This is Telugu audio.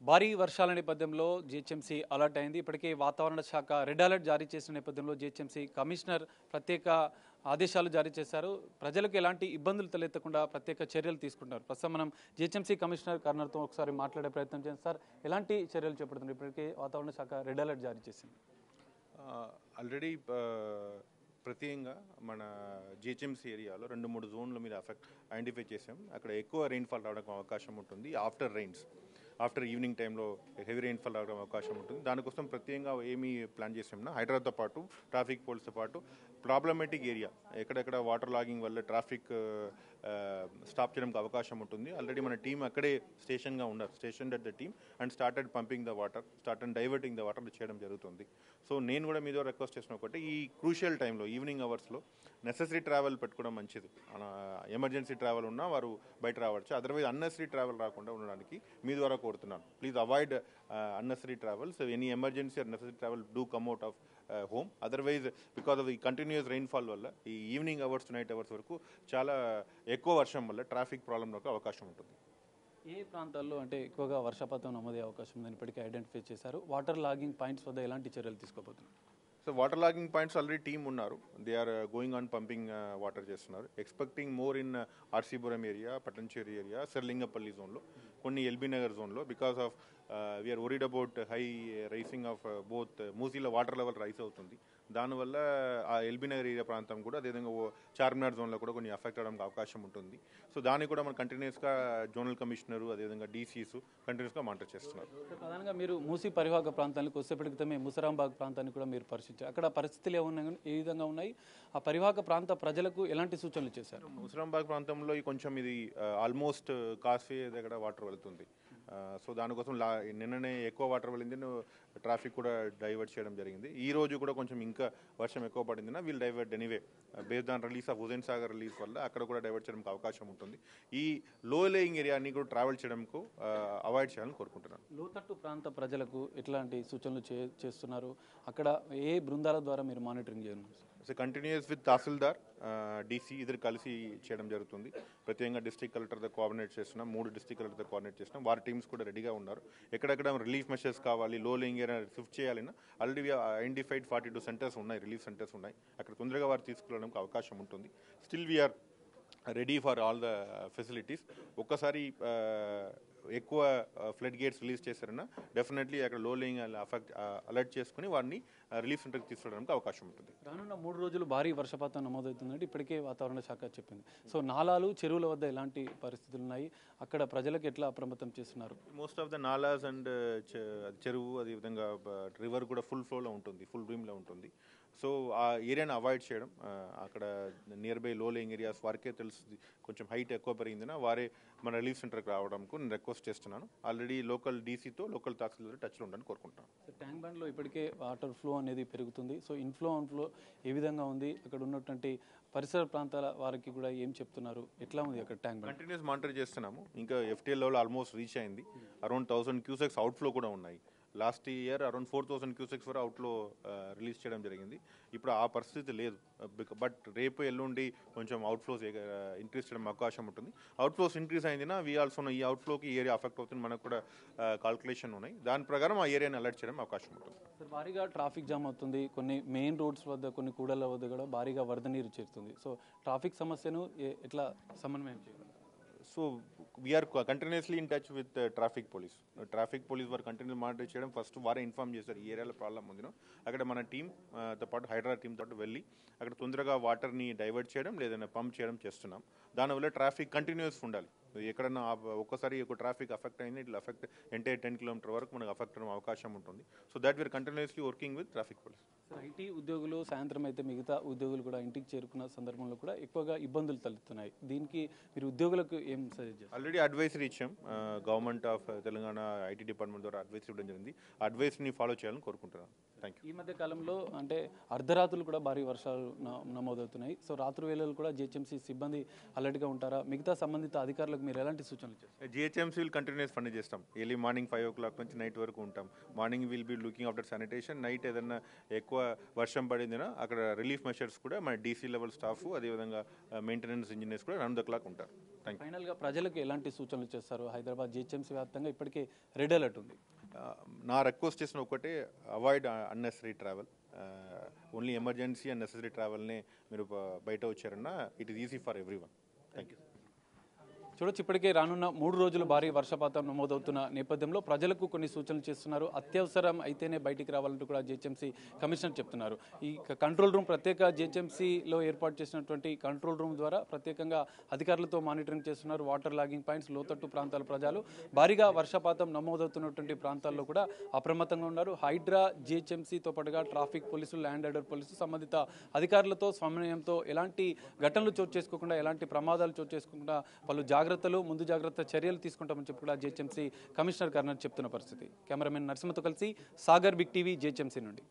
భారీ వర్షాల నేపథ్యంలో జీహెచ్ఎంసీ అలర్ట్ అయింది. ఇప్పటికే వాతావరణ శాఖ రెడ్ అలర్ట్ జారీ చేసిన నేపథ్యంలో జీహెచ్ఎంసీ కమిషనర్ ప్రత్యేక ఆదేశాలు జారీ చేశారు. ప్రజలకు ఎలాంటి ఇబ్బందులు తలెత్తకుండా ప్రత్యేక చర్యలు తీసుకుంటున్నారు. ప్రస్తుతం మనం జీహెచ్ఎంసీ కమిషనర్ కర్నర్తో ఒకసారి మాట్లాడే ప్రయత్నం చేస్తాం. సార్, ఎలాంటి చర్యలు చేపడుతున్నారు? ఇప్పటికే వాతావరణ శాఖ రెడ్ అలర్ట్ జారీ చేసింది. ఆల్రెడీ ప్రత్యేకంగా మన జిహెచ్ఎంసీ ఏరియాలో 2-3 జోన్ల మీద ఐడెంటిఫై చేసాం. అక్కడ ఎక్కువ రెయిన్ఫాల్ రావడానికి అవకాశం ఉంటుంది. ఆఫ్టర్ ఈవినింగ్ టైంలో హెవీ రెయిన్ఫాల్ రావడం అవకాశం ఉంటుంది. దానికోసం ప్రత్యేకంగా ఏమి ప్లాన్ చేసామన్నా హైదరాబాద్తో పాటు ట్రాఫిక్ పోల్స్తో పాటు ప్రాబ్లమేటిక్ ఏరియా ఎక్కడెక్కడ వాటర్ లాగింగ్ వల్ల ట్రాఫిక్ స్టాప్ చేయడానికి అవకాశం ఉంటుంది. ఆల్రెడీ మన టీం అక్కడే స్టేషన్గా ఉన్నారు. Station at the team and started pumping the water, started diverting the water చేయడం జరుగుతుంది. సో నేను కూడా మీద రిక్వెస్ట్ చేసిన ఒకటి, ఈ క్రూషియల్ టైంలో ఈవినింగ్ అవర్స్లో నెసెసరీ ట్రావెల్ పెట్టుకోవడం మంచిది. ఎమర్జెన్సీ ట్రావెల్ ఉన్నా వారు బయట రావచ్చు. అదర్వైజ్ అన్నెసరీ ట్రావెల్ రాకుండా ఉండడానికి మీ ద్వారా కోరుతున్నాను. Please avoid unnecessary travels. So any emergency or necessary travel do come out of home. Otherwise, because of the continuous rainfall వల్ల ఈ ఈవినింగ్ అవర్స్ నైట్ అవర్స్ వరకు చాలా ఎక్కువ వర్షం వల్ల ట్రాఫిక్ ప్రాబ్లంలకు అవకాశం ఉంటుంది. ఏ ప్రాంతాల్లో అంటే ఎక్కువగా వర్షపాతం నమోదయ్యే అవకాశం ఉందని ఇప్పటికే ఐడెంటిఫై చేశారు. వాటర్ లాగింగ్ పాయింట్స్ వద్ద ఎలాంటి చర్యలు తీసుకోబోతున్నారు? So water logging points already team ఉన్నారు. They are going on pumping water చేస్తున్నారు. Expecting more in RC Puram area, Patancheru area, Serilingampally జోన్లో, కొన్ని ఎల్బీ నగర్ జోన్లో. Because of we're worried about high rising of both మూసీలో వాటర్ లెవెల్ రైస్ అవుతుంది. దానివల్ల ఆ ఎల్బీ నగర్ ఏరియా ప్రాంతం కూడా, అదేవిధంగా చార్మినార్ జోన్లో కూడా కొన్ని అఫెక్ట్ అవడానికి అవకాశం ఉంటుంది. సో దానికి కూడా మనం కంటిన్యూస్గా జోనల్ కమిషనరు, అదేవిధంగా డీసీస్ కంటిన్యూస్గా మానిటర్ చేస్తున్నారు. ప్రధానంగా మీరు మూసీ పరివాహక ప్రాంతానికి వచ్చేప్పటికితమే ముసరాంబాగ్ ప్రాంతాన్ని కూడా మీరు పరిశీలించారు. అక్కడ పరిస్థితులు ఏ విధంగా ఉన్నాయి? ఆ పరివాహక ప్రాంత ప్రజలకు ఎలాంటి సూచనలు చేశారు? ముసరాంబాగ్ ప్రాంతంలో కొంచెం ఇది ఆల్మోస్ట్ కాస్వే దగ్గర వాటర్ వెళ్తుంది. సో దానికోసం నిన్ననే ఎక్కువ వాటర్ వెళ్ళింది, ట్రాఫిక్ కూడా డైవర్ట్ చేయడం జరిగింది. ఈ రోజు కూడా కొంచెం ఇంకా వర్షం ఎక్కువ పడిందినా we'll divert anyway based on release of Hussain Sagar release వల్ల అక్కడ కూడా డైవర్ట్ చేయడానికి అవకాశం ఉంటుంది. ఈ లో లేయింగ్ ఏరియాని కూడా ట్రావెల్ చేయడానికి అవాయిడ్ చేయాలని కోరుకుంటున్నాను. లోతట్టు ప్రాంత ప్రజలకు ఎట్లాంటి సూచనలు చేస్తున్నారు? అక్కడ ఏ బృందాల ద్వారా మీరు మానిటరింగ్ చేయనున్నారు? So continues with tahsildar, DC ఇద్దరు కలిసి చేయడం జరుగుతుంది. ప్రత్యేకంగా డిస్ట్రిక్ట్ కలెక్టర్తో కోఆర్డినేట్ చేస్తున్నాం. 3 డిస్ట్రిక్ట్ కలెక్టర్తో కోఆర్డినేట్ చేస్తున్నాం. వారి టీమ్స్ కూడా రెడీగా ఉన్నారు. ఎక్కడెక్కడ రిలీఫ్ మెషర్స్ కావాలి, లో లేయింగ్ ఏరియా షిఫ్ట్ చేయాలన్నా ఆల్రెడీ ఐడెంటిఫైడ్ 42 సెంటర్స్ ఉన్నాయి, రిలీఫ్ సెంటర్స్ ఉన్నాయి. అక్కడ తొందరగా వారు తీసుకెళ్ళడానికి అవకాశం ఉంటుంది. Still we are ready for all the facilities. ఒక్కసారి ఎక్కువ ఫ్లడ్ గేట్స్ రిలీజ్ చేశారన్నా డెఫినెట్లీ అక్కడ లో లేయింగ్ అలర్ట్ చేసుకుని వారిని రిలీఫ్ సెంటర్కి తీసుకెళ్ళడానికి అవకాశం ఉంటుంది. రానున్న 3 రోజులు భారీ వర్షపాతం నమోదవుతుందంటే ఇప్పటికే వాతావరణ శాఖ చెప్పింది. సో నాలాలు, చెరువుల వద్ద ఎలాంటి పరిస్థితులు ఉన్నాయి? అక్కడ ప్రజలకు ఎట్లా అప్రమత్తం చేస్తున్నారు? Most of the nallahs and చెరువు, అదేవిధంగా రివర్ కూడా ఫుల్ ఫ్లోలో ఉంటుంది, ఫుల్ డ్రీమ్లో ఉంటుంది. సో ఆ ఏరియాని అవాయిడ్ చేయడం, అక్కడ నియర్ బై లో లేయింగ్ ఏరియాస్ వారికే తెలుస్తుంది. కొంచెం హైట్ ఎక్కువ పెరిగిందినా వారే మన రిలీఫ్ సెంటర్కి రావడానికి నేను రిక్వెస్ట్ చేస్తున్నాను. ఆల్రెడీ లోకల్ డీసీతో, లోకల్ తహసీల్దార్ టచ్లో ఉండడానికి కోరుకుంటున్నాను. ట్యాంక్ బండ్లో ఇప్పటికే వాటర్ ఫ్లో అనేది పెరుగుతుంది. సో ఇన్ఫ్లో అవుట్ఫ్లో ఏ విధంగా ఉంది? అక్కడ ఉన్నటువంటి పరిసర ప్రాంతాల వారికి కూడా ఏం చెప్తున్నారు? ఎట్లా ఉంది అక్కడ ట్యాంక్ బండ్? కంటిన్యూస్ మానిటర్ చేస్తున్నాము. ఇంకా ఎఫ్టీఎల్ లెవెల్ ఆల్మోస్ట్ రీచ్ అయింది. అరౌండ్ 1000 క్యూసెక్స్ అవుట్ఫ్లో కూడా ఉన్నాయి. లాస్ట్ ఇయర్ అరౌండ్ 4000 క్యూసెక్స్ వరకు అవుట్లో రిలీజ్ చేయడం జరిగింది. ఇప్పుడు ఆ పరిస్థితి లేదు. బట్ రేపు ఎల్లుండి కొంచెం అవుట్ఫ్లోస్ ఇంక్రీజ్ చేయడం అవకాశం ఉంటుంది. అవుట్ఫ్లోస్ ఇంక్రీజ్ అయిందినా వీ ఆల్సో ఈ అవుట్ఫ్లోకి ఏరియా అఫెక్ట్ అవుతుంది, మనకు కూడా కాల్కులేషన్ ఉన్నాయి. దాని ప్రకారం ఆ ఏరియాని అలర్ట్ చేయడం అవకాశం ఉంటుంది. సార్, భారీగా ట్రాఫిక్ జామ్ అవుతుంది. కొన్ని మెయిన్ రోడ్స్ వద్ద, కొన్ని కూడళ్ల వద్ద కూడా భారీగా వరద నీరు చేరుతుంది. సో ట్రాఫిక్ సమస్యను ఎట్లా సమన్వయం చేయాలి? So we are continuously in touch with traffic police. Traffic police వారు కంటిన్యూ మానిటర్ చేయడం, ఫస్ట్ వారే ఇన్ఫార్మ్ చేశారు ఈ ఏరియాలో ప్రాబ్లం ఉందినో. అక్కడ మన టీంతో పాటు హైదరాబాద్ టీమ్ తోటి వెళ్ళి అక్కడ తొందరగా వాటర్ని డైవర్ట్ చేయడం, లేదన్నా పంప్ చేయడం చేస్తున్నాం. దానివల్ల ట్రాఫిక్ కంటిన్యూస్ ఉండాలి. ఎక్కడన్నా ఒక్కసారి ఒక ట్రాఫిక్ అఫెక్ట్ అయింది, ఇట్లా అఫెక్ట్ ఎంటైర్ 10 కిలోమీటర్ వరకు మనకు అఫెక్ట్ అవ్వడం అవకాశం ఉంటుంది. So that we are continuously working with traffic police. Sir, IT ఉద్యోగులు సాయంత్రం అయితే మిగతా ఉద్యోగులు కూడా ఇంటికి చేరుకున్న సందర్భంలో కూడా ఎక్కువగా ఇబ్బందులు తలెత్తున్నాయి. దీనికి మీరు ఉద్యోగులకు ఏం సజెస్ట్ చేస్తారు? ఆల్రెడీ అడ్వైజరీ ఇచ్చాం. Government of Telangana IT department ద్వారా అడ్వైస్ ఇవ్వడం జరిగింది. అడ్వైస్ని ఫాలో చేయాలని కోరుకుంటున్నాను. Thank you. ఈ మధ్య కాలంలో అంటే అర్ధరాత్రులు కూడా భారీ వర్షాలు నమోదవుతున్నాయి. సో రాత్రి వేళలు కూడా జిహెచ్ఎంసీ సిబ్బంది అలర్ట్గా ఉంటారా? మిగతా సంబంధిత అధికారులకు మీరు ఎలాంటి సూచనలు చేస్తారు? జిహెచ్ఎంసీ విల్ కంటిన్యూస్ పని చేస్తాం. ఎర్లీ మార్నింగ్ 5 o'clock నుంచి నైట్ వరకు ఉంటాం. Morning will be looking after sanitation. Night ఏదన్నా ఎక్కువ వర్షం పడిందినా అక్కడ రిలీఫ్ మెషర్స్ కూడా మన డీసీ లెవెల్ స్టాఫ్, అదేవిధంగా మెయింటెనెన్స్ ఇంజనీర్స్ కూడా రౌండ్ ద క్లాక్ ఉంటారు. Thank you. ఫైనల్గా ప్రజలకు ఎలాంటి సూచనలు చేస్తారు? హైదరాబాద్ జిహెచ్ఎంసీ వ్యాప్తంగా ఇప్పటికే రెడ్ అలర్ట్ ఉంది. నా రిక్వెస్ట్ చేసిన ఒకటే, avoid unnecessary travel. Only emergency and necessary ట్రావెల్నే మీరు బయట వచ్చారన్నా it is easy for everyone. Thank you. చూడొచ్చు, ఇప్పటికే రానున్న 3 రోజులు భారీ వర్షపాతం నమోదవుతున్న నేపథ్యంలో ప్రజలకు కొన్ని సూచనలు చేస్తున్నారు. అత్యవసరం అయితేనే బయటికి రావాలంటూ కూడా జిహెచ్ఎంసీ కమిషనర్ చెప్తున్నారు. ఈ కంట్రోల్ రూమ్, ప్రత్యేక జిహెచ్ఎంసీలో ఏర్పాటు చేసినటువంటి కంట్రోల్ రూమ్ ద్వారా ప్రత్యేకంగా అధికారులతో మానిటరింగ్ చేస్తున్నారు. వాటర్ లాగింగ్ పాయింట్స్, లోతట్టు ప్రాంతాల ప్రజలు భారీగా వర్షపాతం నమోదవుతున్నటువంటి ప్రాంతాల్లో కూడా అప్రమత్తంగా ఉన్నారు. హైడ్రా, జిహెచ్ఎంసీతో పాటుగా ట్రాఫిక్ పోలీసులు, ల్యాండ్ ఆర్డర్ పోలీసులు సంబంధిత అధికారులతో సమన్వయంతో ఎలాంటి ఘటనలు చోటు చేసుకోకుండా, ఎలాంటి ప్రమాదాలు చోటు చేసుకోకుండా పలు జాగ్రత్తలు, ముందు జాగ్రత్త చర్యలు తీసుకుంటామని చెప్పి కూడా జిహెచ్ఎంసీ కమిషనర్ కర్నల్ చెప్తున్న పరిస్థితి. కెమెరామెన్ నరసింహతో కలిసి సాగర్, బిగ్ టీవీ, జిహెచ్ఎంసీ నుండి.